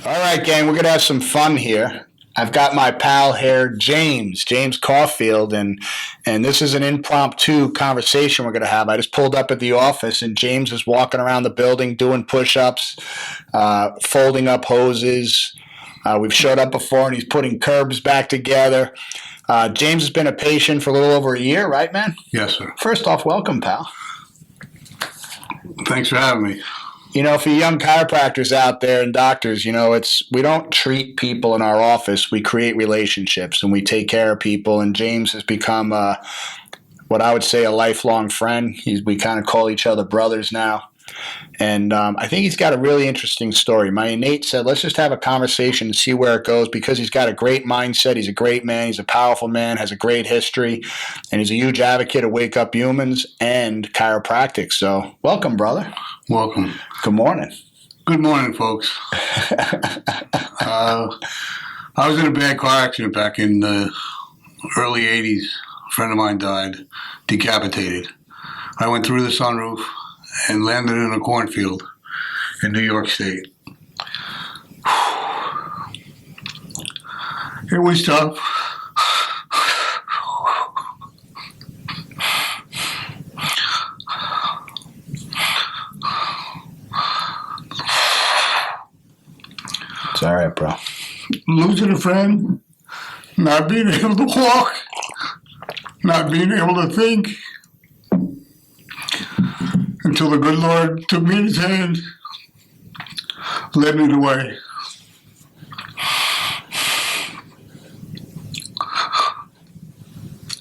All right, gang, we're going to have some fun here. I've got my pal here, James Caufield, and this is an impromptu conversation we're going to have. I just pulled up at the office, and James is walking around the building doing push-ups, folding up hoses. We've showed up before, and he's putting curbs back together. James has been a patient for a little over a year, right, man? Yes, sir. First off, welcome, pal. Thanks for having me. You know, for young chiropractors out there and doctors, we don't treat people in our office. We create relationships and we take care of people. And James has become what I would say a lifelong friend. We kind of call each other brothers now. And I think he's got a really interesting story. My innate said, let's just have a conversation and see where it goes, because he's got a great mindset. He's a great man. He's a powerful man, has a great history, and he's a huge advocate of Wake Up Humans and chiropractic. So welcome, brother. Welcome. Good morning. Good morning, folks. I was in a bad car accident back in the early 80s. A friend of mine died, decapitated. I went through the sunroof and landed in a cornfield in New York State. It was tough. It's all right, bro. Losing a friend, not being able to walk, not being able to think, until the good Lord took me in his hand, led me the way.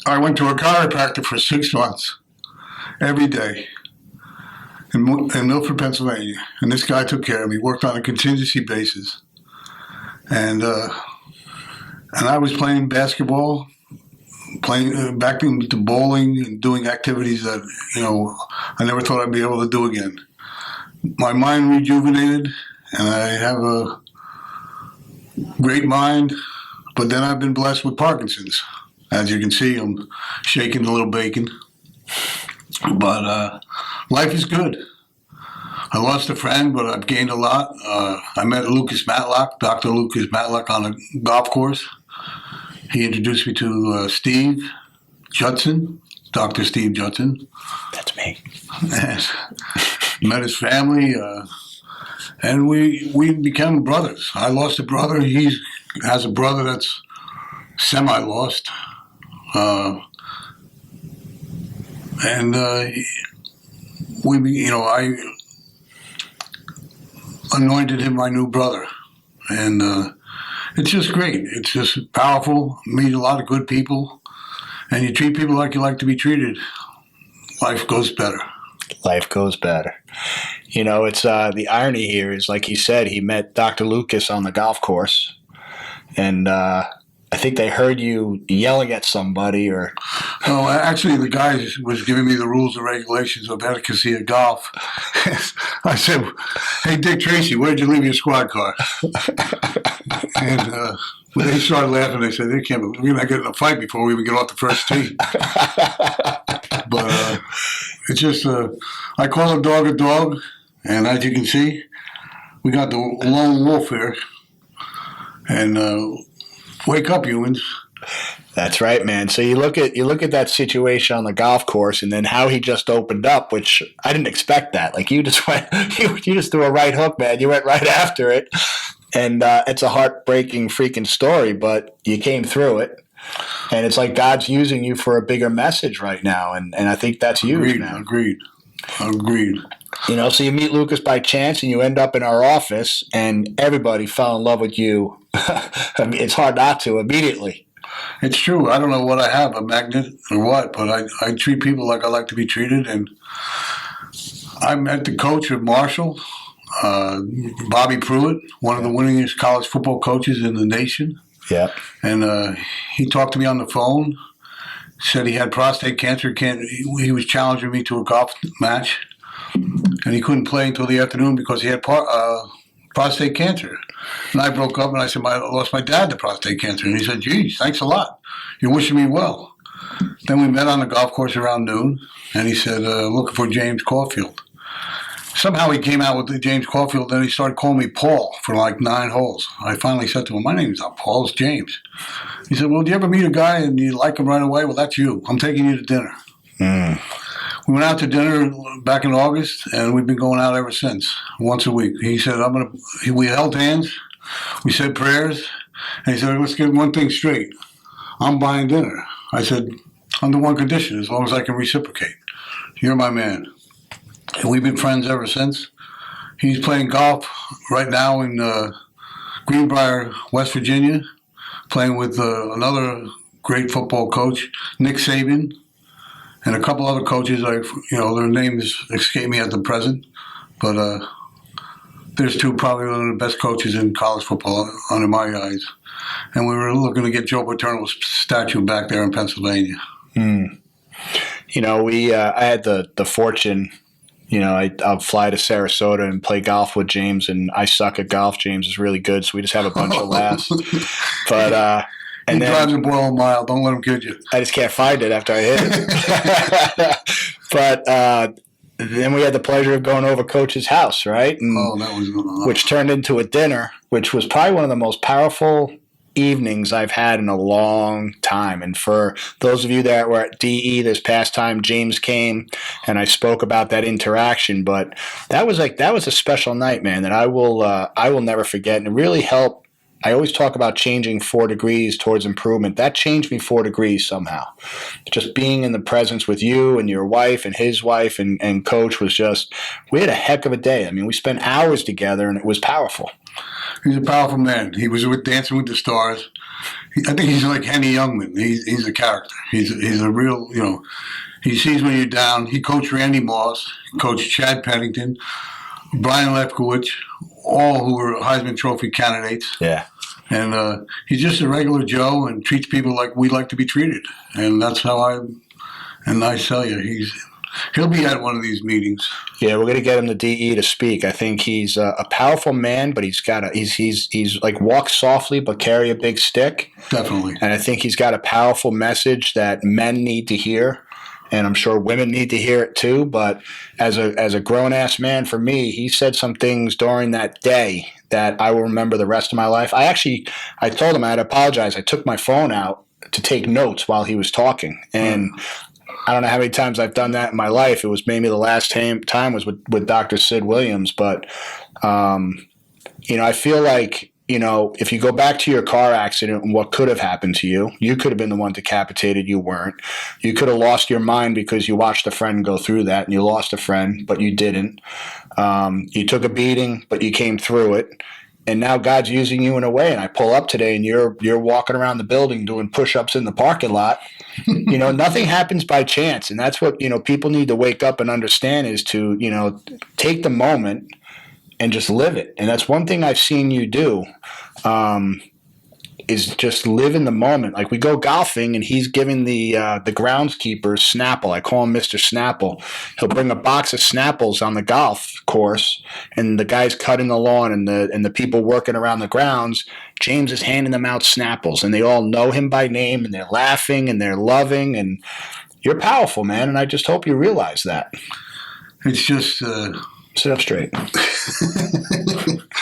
I went to a chiropractor for 6 months, every day, in Milford, Pennsylvania. And this guy took care of me, worked on a contingency basis. And I was playing basketball, back into bowling and doing activities that, I never thought I'd be able to do again. My mind rejuvenated, and I have a great mind, but then I've been blessed with Parkinson's. As you can see, I'm shaking a little bacon. But life is good. I lost a friend, but I've gained a lot. I met Lucas Matlock, Dr. Lucas Matlock, on a golf course. He introduced me to Steve Judson, Dr. Steve Judson. That's me. And met his family, and we became brothers. I lost a brother. He has a brother that's semi-lost. I anointed him my new brother. And it's just great. It's just powerful. Meet a lot of good people. And you treat people like you like to be treated. Life goes better. Life goes better. It's the irony here is, like he said, he met Dr. Lucas on the golf course. And I think they heard you yelling at somebody or... No, actually, the guy was giving me the rules and regulations of etiquette of golf. I said, hey, Dick Tracy, where'd you leave your squad car? And they started laughing. They said, we're not getting in a fight before we even get off the first tee. But it's just, I call a dog, and as you can see, we got the lone wolf here. And wake up, humans. That's right, man. So you look at that situation on the golf course, and then how he just opened up, which I didn't expect that. Like you just went, you just threw a right hook, man. You went right after it, and it's a heartbreaking freaking story, but you came through it, and it's like God's using you for a bigger message right now, and I think that's huge, man. Agreed. So you meet Lucas by chance, and you end up in our office, and everybody fell in love with you. I mean, it's hard not to immediately. It's true. I don't know what I have, a magnet or what, but I treat people like I like to be treated. And I met the coach of Marshall, Bobby Pruitt, one of the winningest college football coaches in the nation. Yeah. And he talked to me on the phone, said he had prostate cancer. He was challenging me to a golf match, and he couldn't play until the afternoon because he had prostate cancer. And I broke up and I said, I lost my dad to prostate cancer. And he said, geez, thanks a lot. You're wishing me well. Then we met on the golf course around noon, and he said, looking for James Caufield. Somehow he came out with the James Caufield, then he started calling me Paul for like 9 holes. I finally said to him, my name is not Paul, it's James. He said, well, do you ever meet a guy and you like him right away? Well, that's you. I'm taking you to dinner. Mm. We went out to dinner back in August, and we've been going out ever since, once a week. He said, we held hands, we said prayers, and he said, let's get one thing straight. I'm buying dinner. I said, under one condition, as long as I can reciprocate. You're my man. And we've been friends ever since. He's playing golf right now in Greenbrier, West Virginia, playing with another great football coach, Nick Saban, and a couple other coaches. Their names escape me at the present, but there's two probably one of the best coaches in college football under my eyes. And we were looking to get Joe Paterno's statue back there in Pennsylvania. Mm. I had the fortune. I'll fly to Sarasota and play golf with James, and I suck at golf. James is really good, so we just have a bunch of laughs. But he drives a boil a mile. Don't let him kid you. I just can't find it after I hit it. But then we had the pleasure of going over Coach's house, right? And, that was which turned into a dinner, which was probably one of the most powerful evenings I've had in a long time. And for those of you that were at DE this past time, James came and I spoke about that interaction. But that was a special night, man, that I will never forget. And it really helped. I always talk about changing 4 degrees towards improvement. That changed me 4 degrees somehow. Just being in the presence with you and your wife and his wife and Coach was just, we had a heck of a day. I mean, we spent hours together and it was powerful. He's a powerful man. He was with Dancing with the Stars. I think he's like Henny Youngman. He's a character. He's a real, he sees when you're down. He coached Randy Moss, coached Chad Pennington, Brian Lefkowitz, all who were Heisman Trophy candidates. Yeah. And he's just a regular Joe and treats people like we like to be treated. And that's how I tell you, he'll be at one of these meetings. Yeah, we're going to get him to DE to speak. I think he's a powerful man, but he's like walk softly but carry a big stick. Definitely. And I think he's got a powerful message that men need to hear. And I'm sure women need to hear it too. But as a grown-ass man, for me, he said some things during that day that I will remember the rest of my life. I told him I had to apologize. I took my phone out to take notes while he was talking. And I don't know how many times I've done that in my life. It was maybe the last time was with Dr. Sid Williams. But, I feel like, if you go back to your car accident and what could have happened to you, you could have been the one decapitated. You weren't. You could have lost your mind because you watched a friend go through that and you lost a friend, but you didn't. You took a beating, but you came through it. And now God's using you in a way. And I pull up today and you're walking around the building doing push-ups in the parking lot. Nothing happens by chance. And that's what, people need to wake up and understand is to, take the moment and just live it. And that's one thing I've seen you do, is just live in the moment. Like we go golfing and he's giving the groundskeeper Snapple. I call him Mr. Snapple. He'll bring a box of Snapples on the golf course and the guys cutting the lawn and the people working around the grounds, James is handing them out Snapples and they all know him by name and they're laughing and they're loving and you're powerful, man. And I just hope you realize that. It's just... Sit up straight.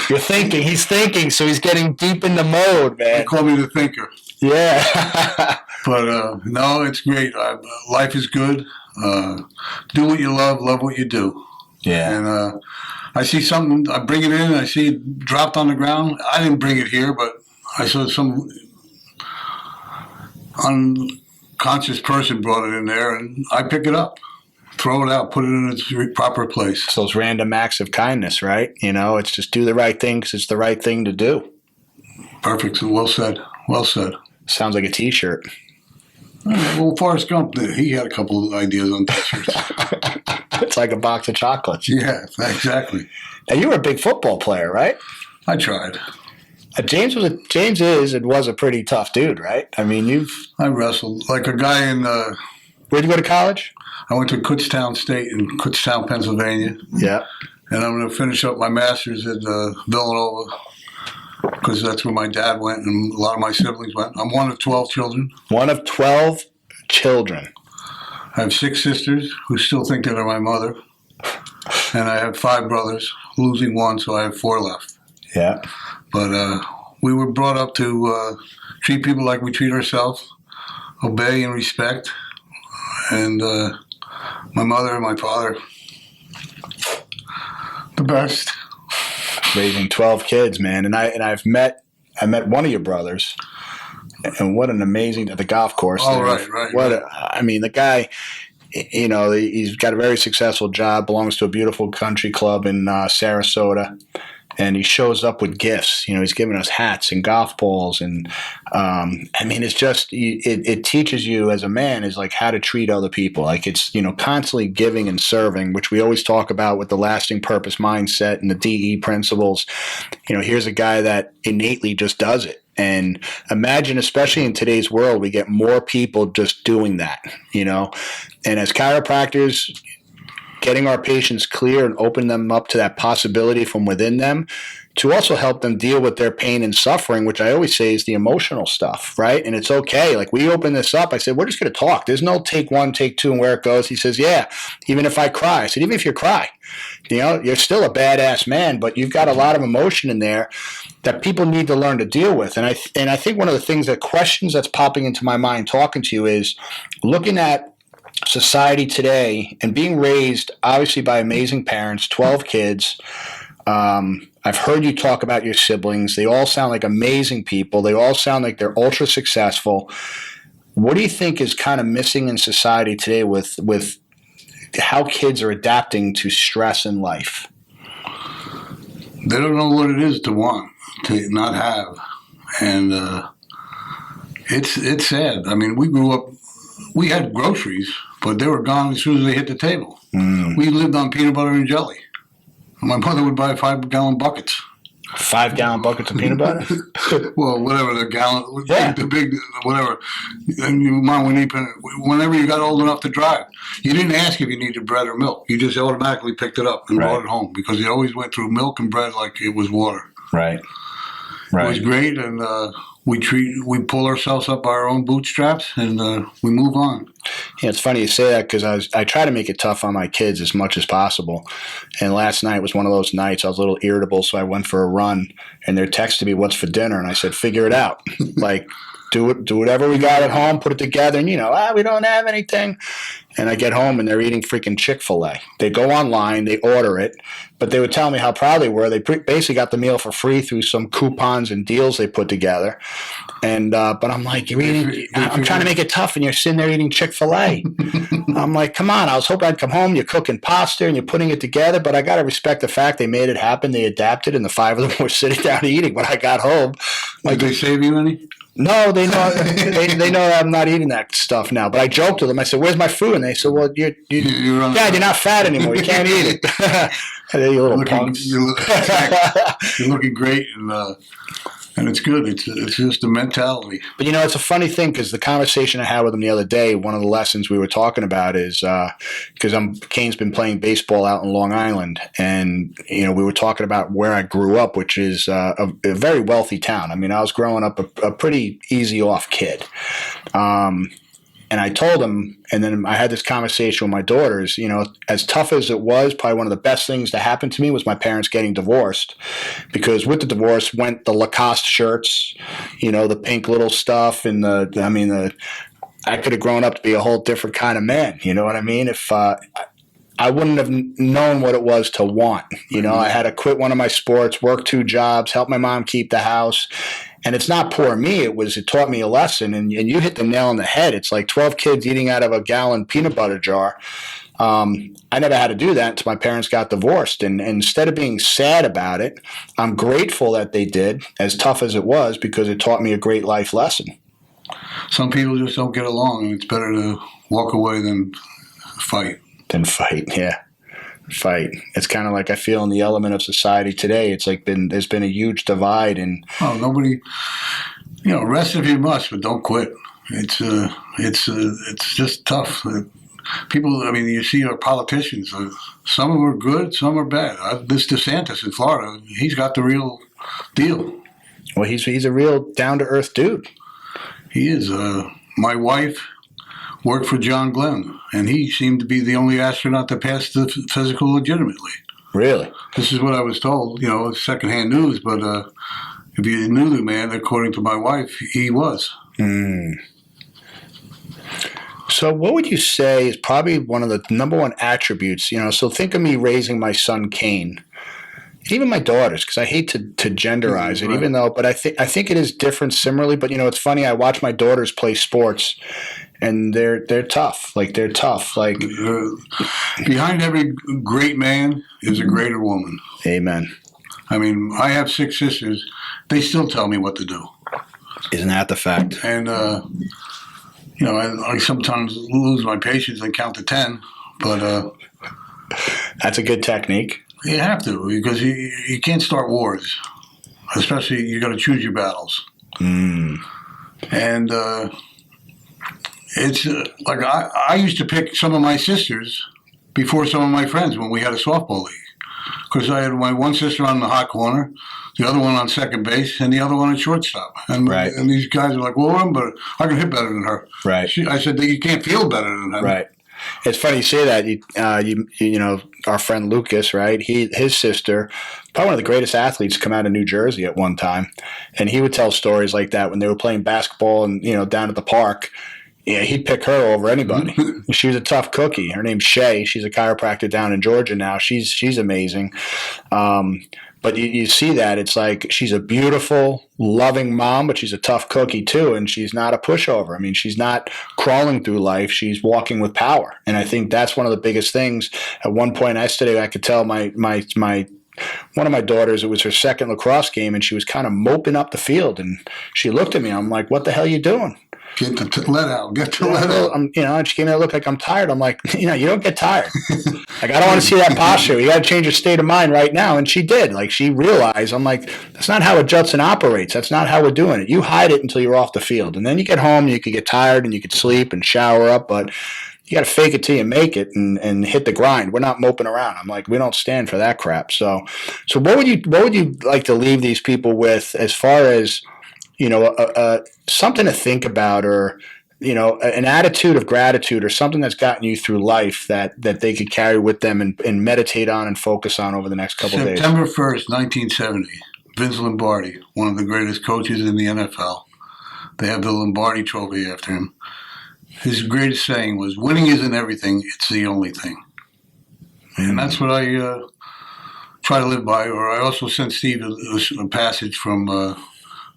You're thinking. He's thinking, so he's getting deep in the mode, man. They call me the thinker. Yeah. But, no, it's great. Life is good. Do what you love what you do. Yeah. And I see something, I bring it in, I see it dropped on the ground. I didn't bring it here, but I saw some unconscious person brought it in there, and I pick it up. Throw it out, put it in its proper place. It's those random acts of kindness, right? It's just do the right thing because it's the right thing to do. Perfect. Well said. Well said. Sounds like a T-shirt. Well, Forrest Gump, he had a couple of ideas on T-shirts. It's like a box of chocolates. Yeah, exactly. Now, you were a big football player, right? I tried. James is and was a pretty tough dude, right? I mean, I wrestled. Like a guy in... Where'd you go to college? I went to Kutztown State in Kutztown, Pennsylvania. Yeah. And I'm going to finish up my master's at Villanova because that's where my dad went and a lot of my siblings went. I'm one of 12 children. One of 12 children. I have 6 sisters who still think that are my mother. and I have 5 brothers, losing one, so I have 4 left. Yeah. But we were brought up to treat people like we treat ourselves, obey and respect. And my mother and my father, the best. Raising 12 kids, man. And I met one of your brothers, and what an amazing, at the golf course. Oh, right. I mean, the guy, you know, he's got a very successful job, belongs to a beautiful country club in Sarasota. And he shows up with gifts. You know, he's giving us hats and golf balls. And, I mean, it's just, it teaches you as a man is like how to treat other people. Like it's, you know, constantly giving and serving, which we always talk about with the lasting purpose mindset and the DE principles. You know, here's a guy that innately just does it. And imagine, especially in today's world, we get more people just doing that, you know. And as chiropractors, getting our patients clear and open them up to that possibility from within them to also help them deal with their pain and suffering, which I always say is the emotional stuff, right? And it's okay. Like we open this up, I said, we're just going to talk. There's no take 1, take 2, and where it goes. He says, yeah, even if I cry. I said, even if you cry, you know, you're still a badass man, but you've got a lot of emotion in there that people need to learn to deal with. And I think one of the things that questions that's popping into my mind talking to you is looking at society today and being raised obviously by amazing parents, 12 kids. I've heard you talk about your siblings. They all sound like amazing people. They all sound like they're ultra successful. What do you think is kind of missing in society today with how kids are adapting to stress in life? They don't know what it is to want, to not have. And it's sad. I mean, we grew up, we had groceries, but they were gone as soon as they hit the table. We lived on peanut butter and jelly. My mother would buy 5-gallon buckets. 5-gallon buckets of peanut butter? Well, whatever, the gallon, Yeah. the big, whatever. And your mom would eat, whenever you got old enough to drive, you didn't ask if you needed bread or milk. You just automatically picked it up and brought it home because you always went through milk and bread like it was water. Right. It was great, and we pull ourselves up by our own bootstraps, and we move on. Yeah, it's funny you say that because I try to make it tough on my kids as much as possible. And last night was one of those nights I was a little irritable, so I went for a run, and they're texting me, "What's for dinner?" And I said, "Figure it out. Like, do whatever we got at home, put it together." And we don't have anything. And I get home and they're eating freaking Chick-fil-A. They go online, they order it, but they would tell me how proud they were. They basically got the meal for free through some coupons and deals they put together. And but I'm like, I'm trying to make it tough, and you're sitting there eating Chick-fil-A. I'm like, come on! I was hoping I'd come home. You're cooking pasta and you're putting it together, but I got to respect the fact they made it happen. They adapted, and the 5 of them were sitting down eating when I got home. Like, did they save you any? No, they know they know I'm not eating that stuff now. But I joked with them. I said, "Where's my food?" And they said, "Well, you're not fat anymore. You can't eat it." You little punks. You're looking great, and it's good. It's just a mentality. But it's a funny thing because the conversation I had with him the other day, one of the lessons we were talking about is because Kane's been playing baseball out in Long Island, and we were talking about where I grew up, which is a very wealthy town. I mean, I was growing up a pretty easy off kid. And I told him, and then I had this conversation with my daughters, as tough as it was, probably one of the best things to happen to me was my parents getting divorced. Because with the divorce went the Lacoste shirts, the pink little stuff, and I could have grown up to be a whole different kind of man. You know what I mean? If I wouldn't have known what it was to want. I had to quit one of my sports, work 2 jobs, help my mom keep the house. And it's not poor me. It taught me a lesson. And you hit the nail on the head. It's like 12 kids eating out of a gallon peanut butter jar. I never had to do that until my parents got divorced. And instead of being sad about it, I'm grateful that they did, as tough as it was, because it taught me a great life lesson. Some people just don't get along, and it's better to walk away than fight. Yeah. Fight. It's kind of like I feel in the element of society today. It's like there's been a huge divide, and nobody. Rest if you must, but don't quit. It's just tough. People. I mean, you see our politicians. Some of them are good, some are bad. This DeSantis in Florida, he's got the real deal. Well, he's a real down to earth dude. He is. My wife worked for John Glenn, and he seemed to be the only astronaut that passed the physical legitimately. Really? This is what I was told. It's secondhand news, but if you knew the man, according to my wife, he was. Mm. So what would you say is probably one of the number one attributes, so think of me raising my son Kane, even my daughters, because I hate to genderize it, Right. even though, but I think it is different similarly, but it's funny, I watch my daughters play sports and they're tough. Like they're tough. Like behind every great man is a greater woman. Amen. I mean, I have 6 sisters. They still tell me what to do. Isn't that the fact? And, I sometimes lose my patience and count to 10, but that's a good technique. You have to, because you can't start wars. Especially, you got to choose your battles. Mm. And it's like I used to pick some of my sisters before some of my friends when we had a softball league. Because I had my one sister on the hot corner, the other one on second base, and the other one at shortstop. And, right. And these guys are like, well, but I can hit better than her. Right. I said, you can't feel better than her. Right. It's funny you say that. Our friend Lucas, right? His sister, probably one of the greatest athletes to come out of New Jersey at one time, and he would tell stories like that when they were playing basketball and down at the park. Yeah, he'd pick her over anybody. She was a tough cookie. Her name's Shay. She's a chiropractor down in Georgia now. She's amazing. But you see that. It's like she's a beautiful, loving mom, but she's a tough cookie too, and she's not a pushover. I mean, she's not crawling through life. She's walking with power. And I think that's one of the biggest things. At one point yesterday, I could tell my one of my daughters, it was her second lacrosse game, and she was kind of moping up the field. And she looked at me. I'm like, what the hell are you doing? Get the let out. Get the let out. And she gave me a look like I'm tired. I'm like, you don't get tired. Like, I don't want to see that posture. You got to change your state of mind right now. And she did. Like, she realized, I'm like, that's not how a Judson operates. That's not how we're doing it. You hide it until you're off the field. And then you get home, you could get tired and you could sleep and shower up. But you got to fake it till you make it and hit the grind. We're not moping around. I'm like, we don't stand for that crap. So what would you like to leave these people with as far as, something to think about, or an attitude of gratitude, or something that's gotten you through life that they could carry with them and meditate on and focus on over the next couple of days? September 1st, 1970, Vince Lombardi, one of the greatest coaches in the NFL. They have the Lombardi Trophy after him. His greatest saying was, winning isn't everything, it's the only thing. And that's what I try to live by. Or I also sent Steve a passage from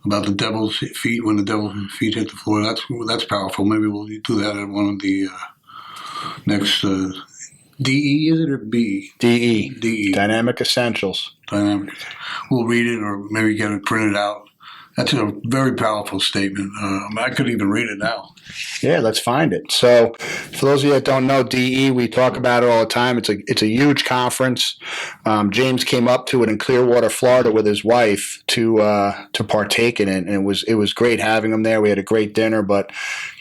about the devil's feet, when the devil's feet hit the floor. That's powerful. Maybe we'll do that at one of the next DE, is it, or B? DE. DE. Dynamic Essentials. Dynamic. We'll read it, or maybe get it printed out. That's a very powerful statement. I could even read it now. Yeah, let's find it. So, for those of you that don't know, DE, we talk about it all the time. It's a huge conference. James came up to it in Clearwater, Florida, with his wife to partake in it, and it was great having him there. We had a great dinner. But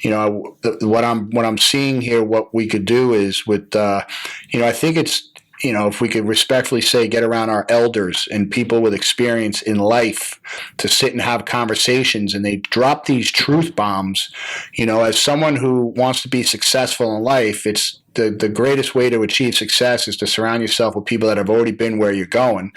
what I'm seeing here, what we could do is with I think it's. If we could respectfully say, get around our elders and people with experience in life to sit and have conversations, and they drop these truth bombs. As someone who wants to be successful in life, it's the greatest way to achieve success is to surround yourself with people that have already been where you're going.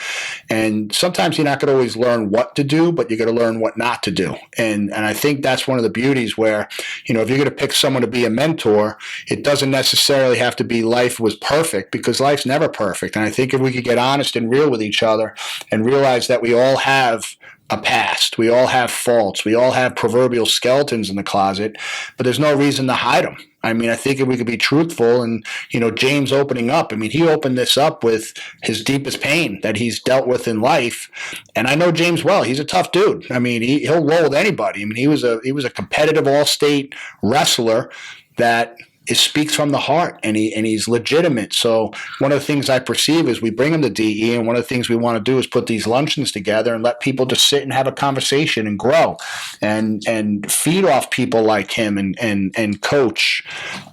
And sometimes you're not going to always learn what to do, but you're going to learn what not to do. And I think that's one of the beauties where, if you're going to pick someone to be a mentor, it doesn't necessarily have to be life was perfect, because life's never perfect. And I think if we could get honest and real with each other and realize that we all have a past, we all have faults, we all have proverbial skeletons in the closet, but there's no reason to hide them. I mean, I think if we could be truthful, and, James opening up, I mean, he opened this up with his deepest pain that he's dealt with in life. And I know James well. He's a tough dude. I mean, he'll roll with anybody. I mean, he was a competitive all-state wrestler that speaks from the heart, and he's legitimate. So one of the things I perceive is we bring him to DE, and one of the things we want to do is put these luncheons together and let people just sit and have a conversation and grow and feed off people like him and coach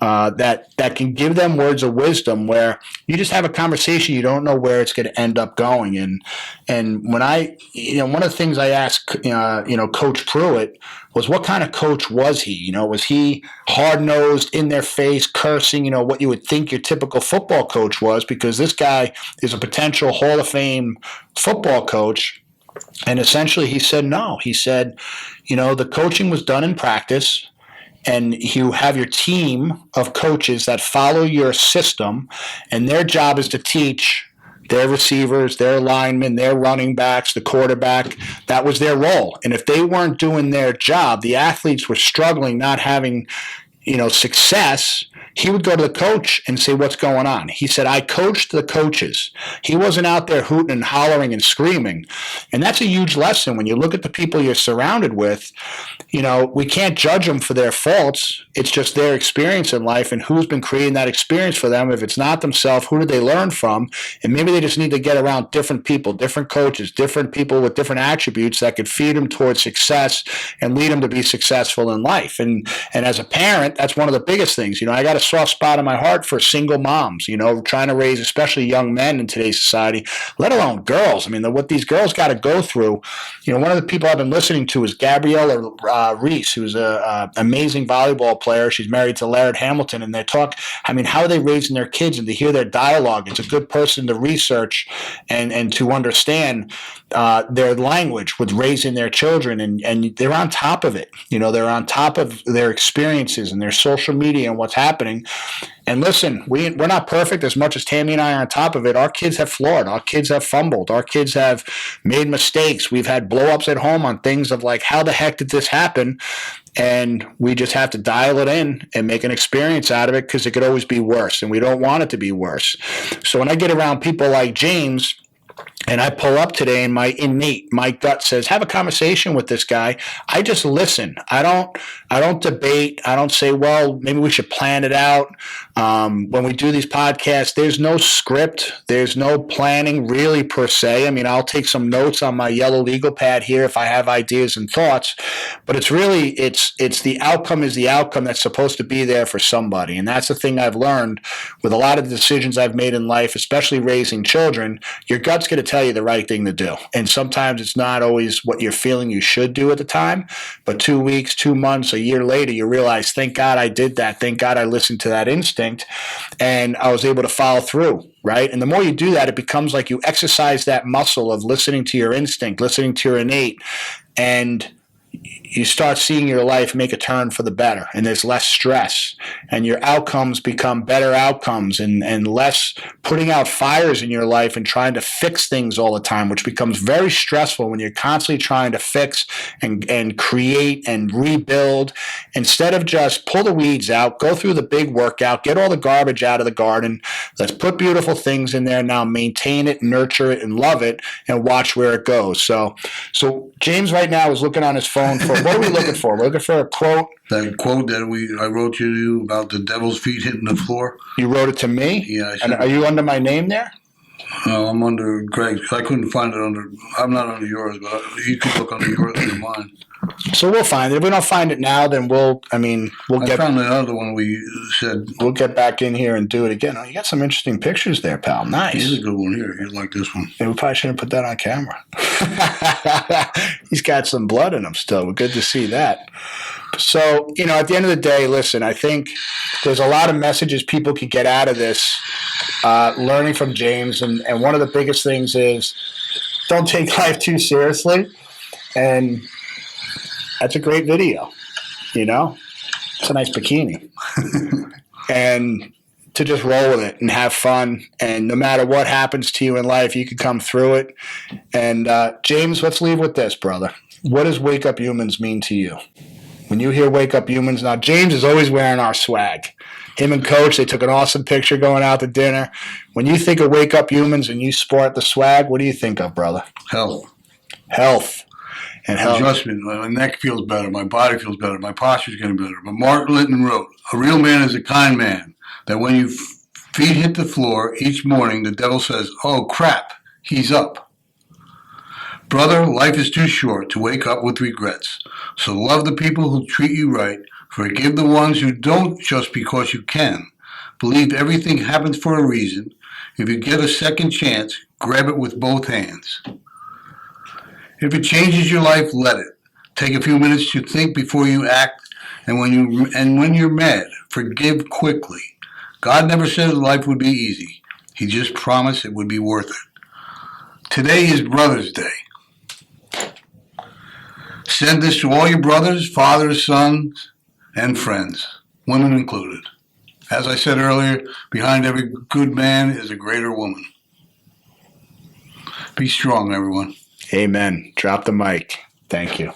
that can give them words of wisdom, where you just have a conversation, you don't know where it's going to end up going. And when one of the things I asked Coach Pruitt was what kind of coach was he? You know, was he hard-nosed, in their face, cursing, you know, what you would think your typical football coach was, because this guy is a potential Hall of Fame football coach. And essentially he said no. He said, you know, the coaching was done in practice, and you have your team of coaches that follow your system, and their job is to teach their receivers, their linemen, their running backs, the quarterback. That was their role. And if they weren't doing their job, the athletes were struggling, not having, you know, success, he would go to the coach and say, what's going on? He said, I coached the coaches. He wasn't out there hooting and hollering and screaming. And that's a huge lesson. When you look at the people you're surrounded with, you know, we can't judge them for their faults. It's just their experience in life, and who's been creating that experience for them. If it's not themselves, who did they learn from? And maybe they just need to get around different people, different coaches, different people with different attributes that could feed them towards success and lead them to be successful in life. And as a parent, that's one of the biggest things. You know, I got a soft spot in my heart for single moms, you know, trying to raise especially young men in today's society, let alone girls. I mean, what these girls got to go through. You know, one of the people I've been listening to is Gabriella Reese, who's an amazing volleyball player. She's married to Laird Hamilton, and they talk, I mean, how are they raising their kids, and to hear their dialogue. It's a good person to research and to understand their language with raising their children, and they're on top of it. You know, they're on top of their experiences and their social media and what's happening. And listen, we're not perfect. As much as Tammy and I are on top of it, our kids have flawed. Our kids have fumbled. Our kids have made mistakes. We've had blow-ups at home on things of like, how the heck did this happen? And we just have to dial it in and make an experience out of it, because it could always be worse, and we don't want it to be worse. So when I get around people like James, and I pull up today, and my gut says, have a conversation with this guy. I just listen. I don't debate. I don't say, well, maybe we should plan it out. When we do these podcasts, there's no script. There's no planning really per se. I mean, I'll take some notes on my yellow legal pad here if I have ideas and thoughts, but it's really, it's the outcome is the outcome that's supposed to be there for somebody. And that's the thing I've learned with a lot of the decisions I've made in life, especially raising children. Your gut's going to tell you the right thing to do. And sometimes it's not always what you're feeling you should do at the time, but 2 weeks, 2 months, a year later, you realize, thank God I did that. Thank God I listened to that instinct, and I was able to follow through, right? And the more you do that, it becomes like you exercise that muscle of listening to your instinct, listening to your innate, and you start seeing your life make a turn for the better, and there's less stress, and your outcomes become better outcomes, and less putting out fires in your life and trying to fix things all the time, which becomes very stressful when you're constantly trying to fix and create and rebuild. Instead of just pull the weeds out, go through the big workout, get all the garbage out of the garden, let's put beautiful things in there now, maintain it, nurture it, and love it, and watch where it goes. So James right now is looking on his phone for, what are we looking for? We're looking for a quote. That quote that I wrote you about the devil's feet hitting the floor. You wrote it to me? Yeah. And are you under my name there? No, I'm under Greg's. I couldn't find it under. I'm not under yours, but you can look under yours and mine. So we'll find it. If we don't find it now, then we'll I found the other one we said. We'll get back in here and do it again. Oh, you got some interesting pictures there, pal. Nice. Here's a good one here. You like this one? Yeah, we probably shouldn't put that on camera. He's got some blood in him still. We're good to see that. So, you know, at the end of the day, listen, I think there's a lot of messages people could get out of this, learning from James. And one of the biggest things is don't take life too seriously. And that's a great video, you know? It's a nice bikini. And to just roll with it and have fun. And no matter what happens to you in life, you can come through it. And James, let's leave with this, brother. What does Wake Up Humans mean to you? When you hear Wake Up Humans, now James is always wearing our swag. Him and Coach, they took an awesome picture going out to dinner. When you think of Wake Up Humans and you sport the swag, what do you think of, brother? Health. And health. Adjustment. My neck feels better. My body feels better. My posture's getting better. But Mark Litton wrote, a real man is a kind man, that when your feet hit the floor each morning, the devil says, oh, crap, he's up. Brother, life is too short to wake up with regrets. So love the people who treat you right. Forgive the ones who don't just because you can. Believe everything happens for a reason. If you get a second chance, grab it with both hands. If it changes your life, let it. Take a few minutes to think before you act, and when you're mad, forgive quickly. God never said life would be easy. He just promised it would be worth it. Today is Brother's Day. Send this to all your brothers, fathers, sons, and friends, women included. As I said earlier, behind every good man is a greater woman. Be strong, everyone. Amen. Drop the mic. Thank you.